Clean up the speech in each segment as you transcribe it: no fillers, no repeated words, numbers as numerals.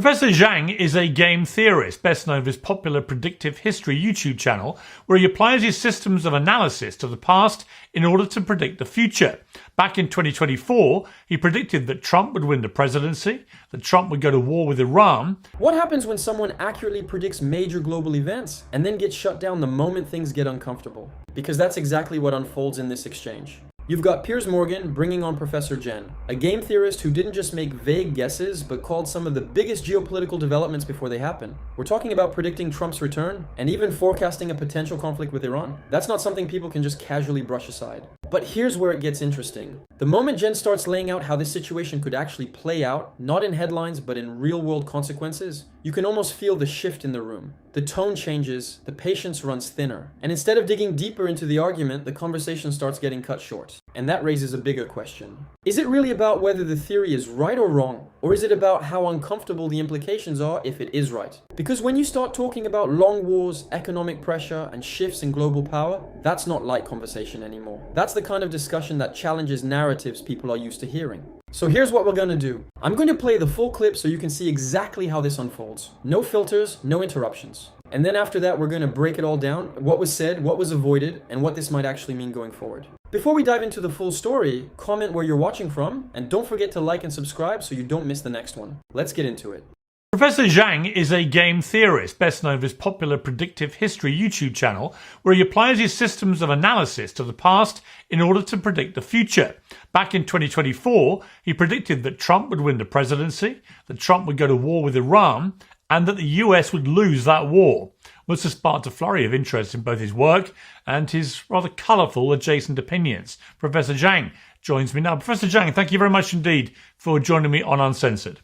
Professor Jiang is a game theorist, best known for his popular predictive history YouTube channel, where he applies his systems of analysis to the past in order to predict the future. Back in 2024, he predicted that Trump would win the presidency, that Trump would go to war with Iran. What happens when someone accurately predicts major global events and then gets shut down the moment things get uncomfortable? Because that's exactly what unfolds in this exchange. You've got Piers Morgan bringing on Professor Jiang, a game theorist who didn't just make vague guesses, but called some of the biggest geopolitical developments before they happen. We're talking about predicting Trump's return, and even forecasting a potential conflict with Iran. That's not something people can just casually brush aside. But here's where it gets interesting. The moment Jiang starts laying out how this situation could actually play out, not in headlines, but in real-world consequences, you can almost feel the shift in the room. The tone changes, the patience runs thinner, and instead of digging deeper into the argument, the conversation starts getting cut short. And that raises a bigger question. Is it really about whether the theory is right or wrong? Or is it about how uncomfortable the implications are if it is right? Because when you start talking about long wars, economic pressure, and shifts in global power, that's not light conversation anymore. That's the kind of discussion that challenges narratives people are used to hearing. So here's what we're gonna do. I'm going to play the full clip so you can see exactly how this unfolds. No filters, no interruptions. And then after that, we're gonna break it all down, what was said, what was avoided, and what this might actually mean going forward. Before we dive into the full story, comment where you're watching from, and don't forget to like and subscribe so you don't miss the next one. Let's get into it. Professor Jiang is a game theorist, best known for his popular predictive history YouTube channel, where he applies his systems of analysis to the past in order to predict the future. Back in 2024, he predicted that Trump would win the presidency, that Trump would go to war with Iran, and that the US would lose that war. This has sparked a flurry of interest in both his work and his rather colourful adjacent opinions. Professor Jiang joins me now. Professor Jiang, thank you very much indeed for joining me on Uncensored.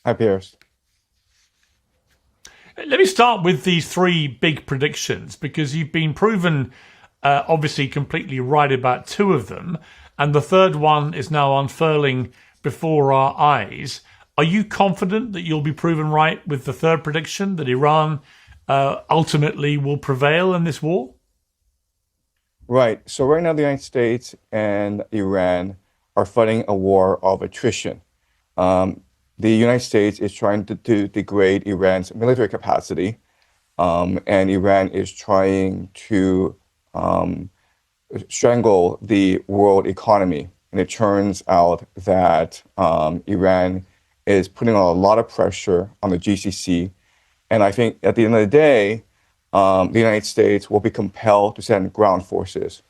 Hi, Piers. Let me start with these three big predictions, because you've been proven obviously completely right about two of them, and the third one is now unfurling before our eyes. Are you confident that you'll be proven right with the third prediction, that Iran ultimately will prevail in this war? Right. So right now, the United States and Iran are fighting a war of attrition. The United States is trying to degrade Iran's military capacity, and Iran is trying to strangle the world economy. And it turns out that Iran is putting on a lot of pressure on the GCC. And I think at the end of the day, the United States will be compelled to send ground forces.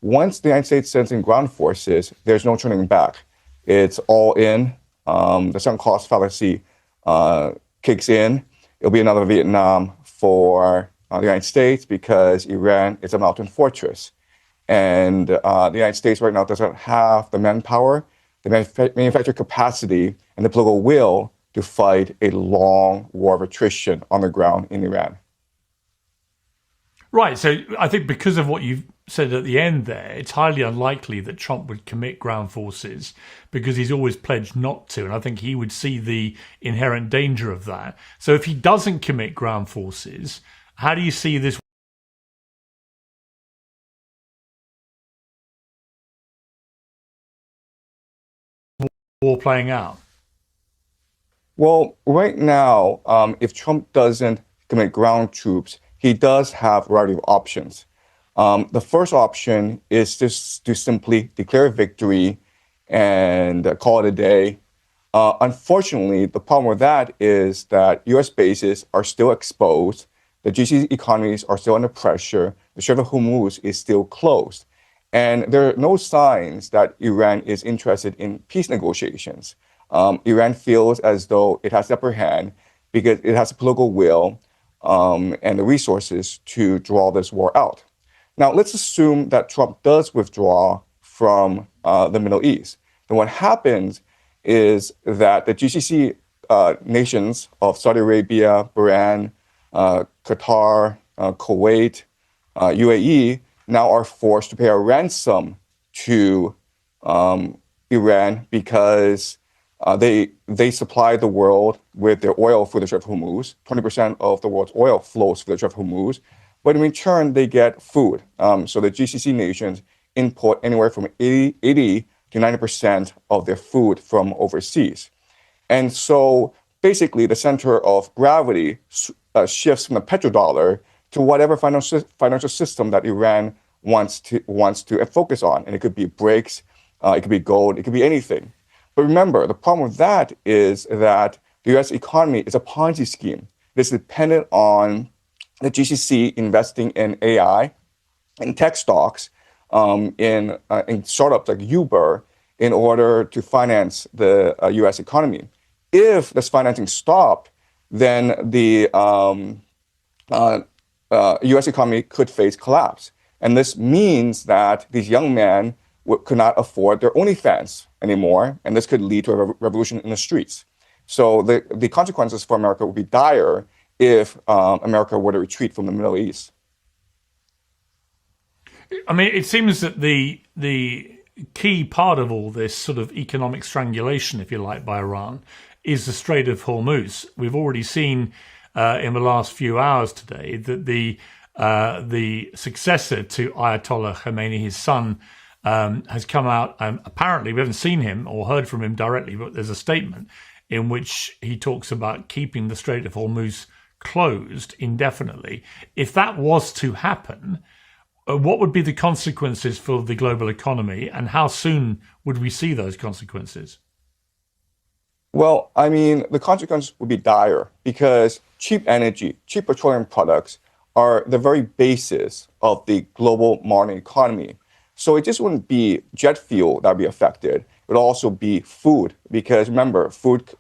Once the United States sends in ground forces, there's no turning back. It's all in. The sunk cost fallacy kicks in. It'll be another Vietnam for the United States, because Iran is a mountain fortress. And the United States right now doesn't have the manpower, the manufacturing capacity, and the political will to fight a long war of attrition on the ground in Iran. Right, so I think because of what you've said at the end there, it's highly unlikely that Trump would commit ground forces, because he's always pledged not to, and I think he would see the inherent danger of that. So if he doesn't commit ground forces, how do you see this war playing out? Well, right now, if Trump doesn't commit ground troops, he does have a variety of options. The first option is just to simply declare victory and call it a day. Unfortunately, the problem with that is that U.S. bases are still exposed. The GCC economies are still under pressure. The Strait of Hormuz is still closed. And there are no signs that Iran is interested in peace negotiations. Iran feels as though it has the upper hand because it has the political will and the resources to draw this war out. Now, let's assume that Trump does withdraw from the Middle East. Then what happens is that the GCC nations of Saudi Arabia, Bahrain, Qatar, Kuwait, UAE now are forced to pay a ransom to Iran, because they supply the world with their oil through the Strait of Hormuz. 20% of the world's oil flows through the Strait of Hormuz. But in return, they get food. So the GCC nations import anywhere from 80 to 90% of their food from overseas. And so basically the center of gravity shifts from the petrodollar to whatever financial system that Iran wants to focus on. And it could be BRICS, it could be gold, it could be anything. But remember, the problem with that is that the US economy is a Ponzi scheme. It's dependent on the GCC investing in AI, in tech stocks, in startups like Uber in order to finance the US economy. If this financing stopped, then the US economy could face collapse. And this means that these young men could not afford their OnlyFans anymore, and this could lead to a revolution in the streets. So the consequences for America would be dire if America were to retreat from the Middle East. I mean, it seems that the key part of all this sort of economic strangulation, if you like, by Iran is the Strait of Hormuz. We've already seen in the last few hours today that the successor to Ayatollah Khomeini, his son, has come out. Apparently, we haven't seen him or heard from him directly, but there's a statement in which he talks about keeping the Strait of Hormuz closed indefinitely. If that was to happen, what would be the consequences for the global economy, and how soon would we see those consequences? Well, I mean, the consequences would be dire because cheap energy, cheap petroleum products are the very basis of the global modern economy. So it just wouldn't be jet fuel that would be affected. It would also be food, because remember, food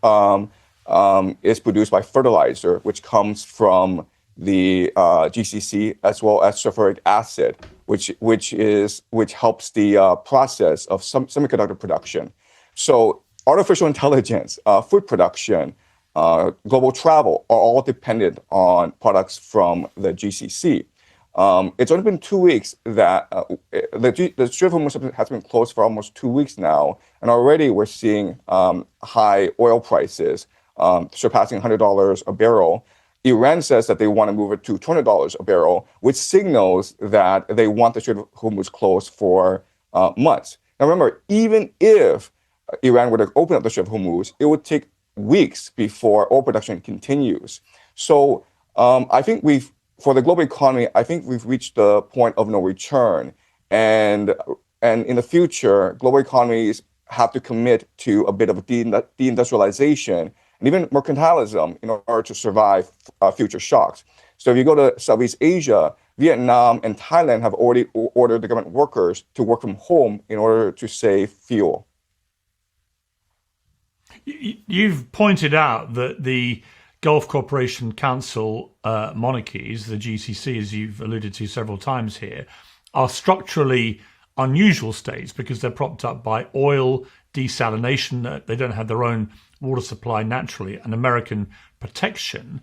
is produced by fertilizer, which comes from the GCC, as well as sulfuric acid, which helps the process of some semiconductor production. So artificial intelligence, food production, global travel are all dependent on products from the GCC. It's only been 2 weeks that the Strait of Hormuz has been closed for almost 2 weeks now, and already we're seeing high oil prices surpassing $100 a barrel. Iran says that they want to move it to $20 a barrel, which signals that they want the Strait of Hormuz closed for months. Now remember, even if Iran were to open up the Strait of Hormuz, it would take weeks before oil production continues. So I think for the global economy, I think we've reached the point of no return. And in the future, global economies have to commit to a bit of deindustrialization and even mercantilism in order to survive future shocks. So if you go to Southeast Asia, Vietnam and Thailand have already ordered the government workers to work from home in order to save fuel. You've pointed out that the Gulf Cooperation Council monarchies, the GCC, as you've alluded to several times here, are structurally unusual states because they're propped up by oil, desalination. They don't have their own water supply naturally, and American protection.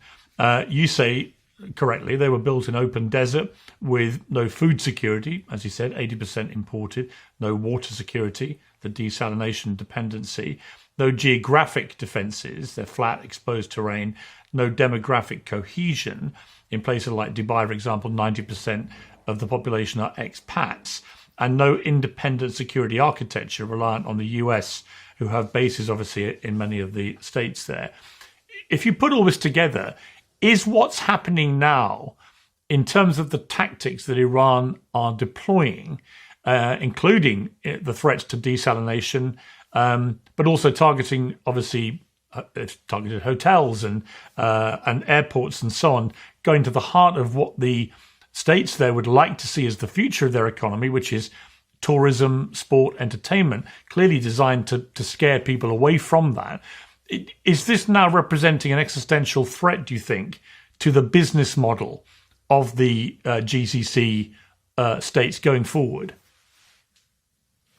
You say correctly, they were built in open desert with no food security, as you said, 80% imported, no water security, the desalination dependency, no geographic defenses, they're flat, exposed terrain, no demographic cohesion. In places like Dubai, for example, 90% of the population are expats, and no independent security architecture reliant on the US, who have bases, obviously, in many of the states there. If you put all this together, is what's happening now, in terms of the tactics that Iran are deploying, including the threats to desalination, but also targeting, obviously, targeted hotels and airports and so on, going to the heart of what the states there would like to see as the future of their economy, which is tourism, sport, entertainment, clearly designed to scare people away from that. Is this now representing an existential threat, do you think, to the business model of the GCC states going forward?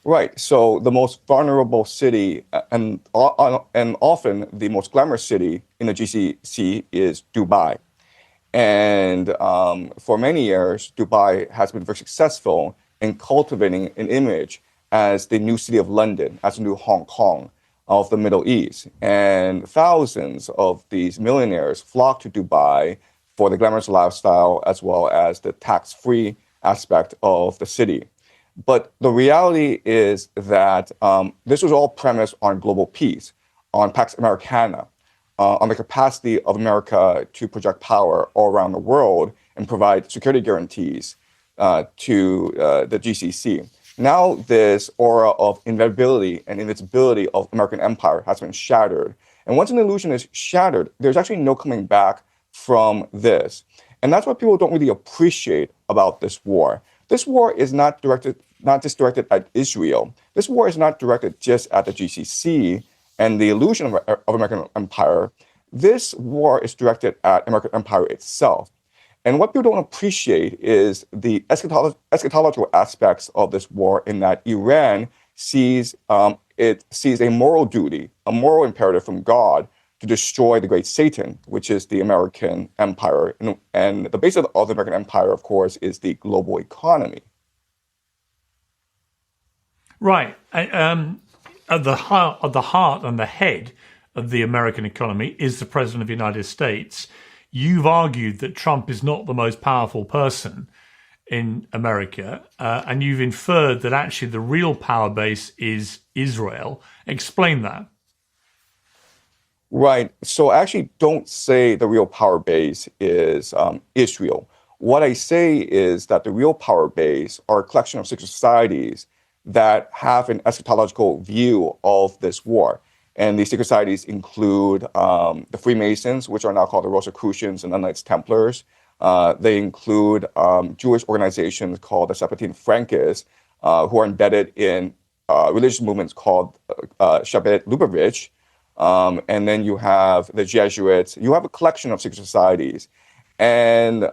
Right. So the most vulnerable city and often the most glamorous city in the GCC is Dubai. And for many years, Dubai has been very successful in cultivating an image as the new city of London, as the new Hong Kong of the Middle East. And thousands of these millionaires flock to Dubai for the glamorous lifestyle as well as the tax-free aspect of the city. But the reality is that this was all premised on global peace, on Pax Americana. on the capacity of America to project power all around the world and provide security guarantees to the GCC. Now this aura of inevitability and invincibility of American empire has been shattered. And once an illusion is shattered, there's actually no coming back from this. And that's what people don't really appreciate about this war. This war is not just directed at Israel. This war is not directed just at the GCC and the illusion of American empire. This war is directed at American empire itself. And what people don't appreciate is the eschatological aspects of this war, in that Iran sees a moral duty, a moral imperative from God to destroy the great Satan, which is the American empire. And the base of the American empire, of course, is the global economy. Right. At the heart and the head of the American economy is the President of the United States. You've argued that Trump is not the most powerful person in America, and you've inferred that actually the real power base is Israel. Explain that. Right. So I actually don't say the real power base is Israel. What I say is that the real power base are a collection of secret societies that have an eschatological view of this war. And these secret societies include the Freemasons, which are now called the Rosicrucians and the Knights Templars. They include Jewish organizations called the Sephardim Frankists, who are embedded in religious movements called Shabbat Lubavitch. And then you have the Jesuits. You have a collection of secret societies. And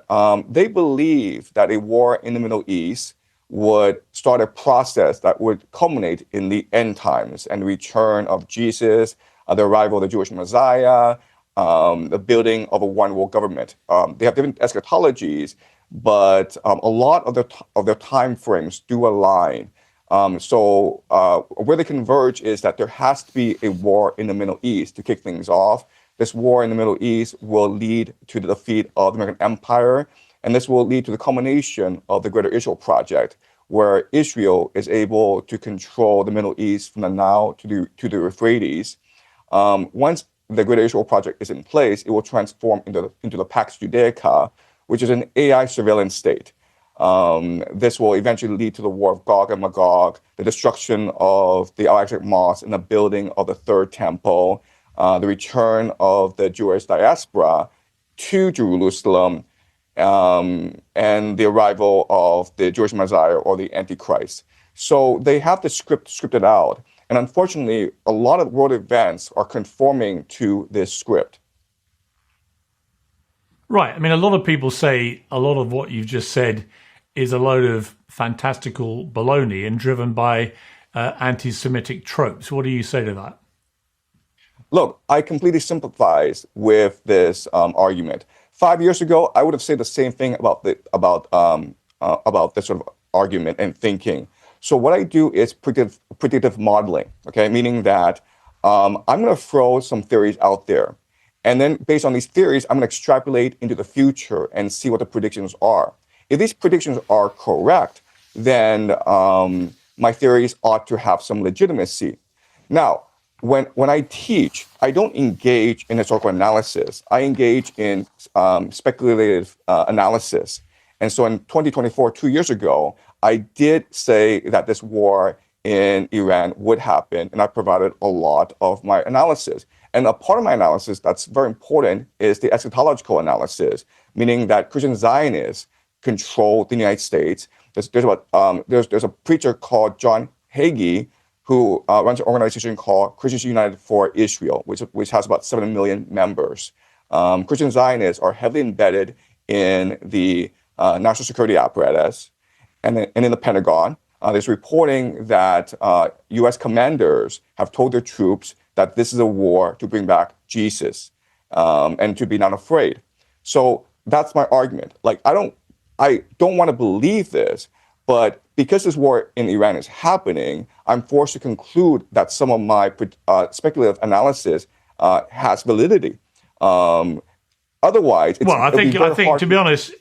they believe that a war in the Middle East would start a process that would culminate in the end times and the return of Jesus, the arrival of the Jewish Messiah, the building of a one world government. They have different eschatologies, but a lot of their time frames do align. So where they converge is that there has to be a war in the Middle East to kick things off. This war in the Middle East will lead to the defeat of the American empire, and this will lead to the culmination of the Greater Israel Project, where Israel is able to control the Middle East from the Nile to the Euphrates. Once the Greater Israel Project is in place, it will transform into the Pax Judaica, which is an AI surveillance state. This will eventually lead to the war of Gog and Magog, the destruction of the Al-Aqsa Mosque and the building of the Third Temple, the return of the Jewish diaspora to Jerusalem, and the arrival of the Jewish Messiah or the Antichrist. So they have the scripted out. And unfortunately, a lot of world events are conforming to this script. Right. I mean, a lot of people say a lot of what you've just said is a load of fantastical baloney and driven by anti-Semitic tropes. What do you say to that? Look, I completely sympathize with this argument. 5 years ago, I would have said the same thing about this sort of argument and thinking. So what I do is predictive modeling, okay? Meaning that I'm going to throw some theories out there. And then based on these theories, I'm going to extrapolate into the future and see what the predictions are. If these predictions are correct, then my theories ought to have some legitimacy. Now, when I teach, I don't engage in historical analysis. I engage in speculative analysis. And so in 2024, 2 years ago, I did say that this war in Iran would happen, and I provided a lot of my analysis. And a part of my analysis that's very important is the eschatological analysis, meaning that Christian Zionists control the United States. There's a preacher called John Hagee who runs an organization called Christians United for Israel, which has about 7 million members. Christian Zionists are heavily embedded in the national security apparatus and in the Pentagon. There's reporting that U.S. commanders have told their troops that this is a war to bring back Jesus and to be not afraid. So that's my argument. Like, I don't want to believe this, but because this war in Iran is happening, I'm forced to conclude that some of my speculative analysis has validity. Otherwise, I think to be honest,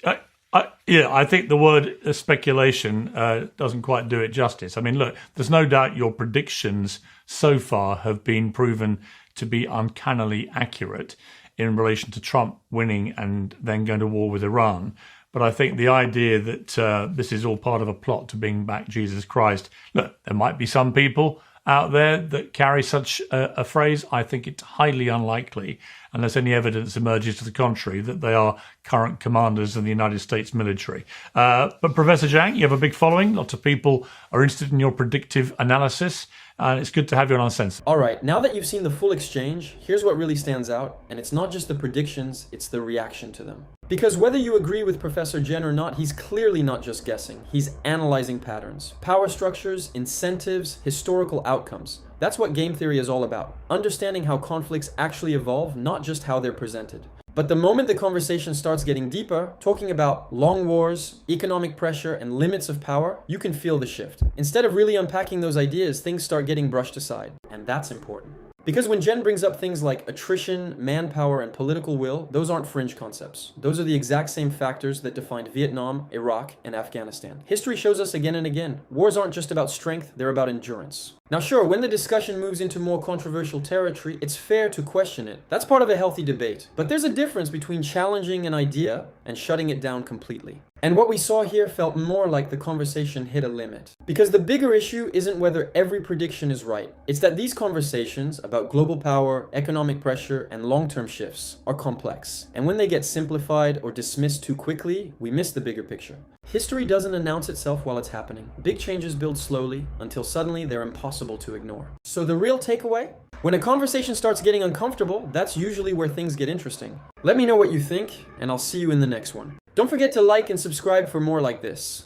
I think the word speculation doesn't quite do it justice. I mean, look, there's no doubt your predictions so far have been proven to be uncannily accurate in relation to Trump winning and then going to war with Iran. But I think the idea that this is all part of a plot to bring back Jesus Christ, look, there might be some people out there that carry such a phrase. I think it's highly unlikely, unless any evidence emerges to the contrary, that they are current commanders in the United States military. But Professor Jiang, you have a big following. Lots of people are interested in your predictive analysis, and it's good to have you on Uncensored. All right, now that you've seen the full exchange, here's what really stands out, and it's not just the predictions, it's the reaction to them. Because whether you agree with Professor Jiang or not, he's clearly not just guessing. He's analyzing patterns, power structures, incentives, historical outcomes. That's what game theory is all about. Understanding how conflicts actually evolve, not just how they're presented. But the moment the conversation starts getting deeper, talking about long wars, economic pressure, and limits of power, you can feel the shift. Instead of really unpacking those ideas, things start getting brushed aside. And that's important. Because when Jen brings up things like attrition, manpower, and political will, those aren't fringe concepts. Those are the exact same factors that defined Vietnam, Iraq, and Afghanistan. History shows us again and again, wars aren't just about strength, they're about endurance. Now sure, when the discussion moves into more controversial territory, it's fair to question it. That's part of a healthy debate. But there's a difference between challenging an idea and shutting it down completely. And what we saw here felt more like the conversation hit a limit. Because the bigger issue isn't whether every prediction is right. It's that these conversations about global power, economic pressure, and long-term shifts are complex. And when they get simplified or dismissed too quickly, we miss the bigger picture. History doesn't announce itself while it's happening. Big changes build slowly until suddenly they're impossible to ignore. So the real takeaway? When a conversation starts getting uncomfortable, that's usually where things get interesting. Let me know what you think, and I'll see you in the next one. Don't forget to like and subscribe for more like this.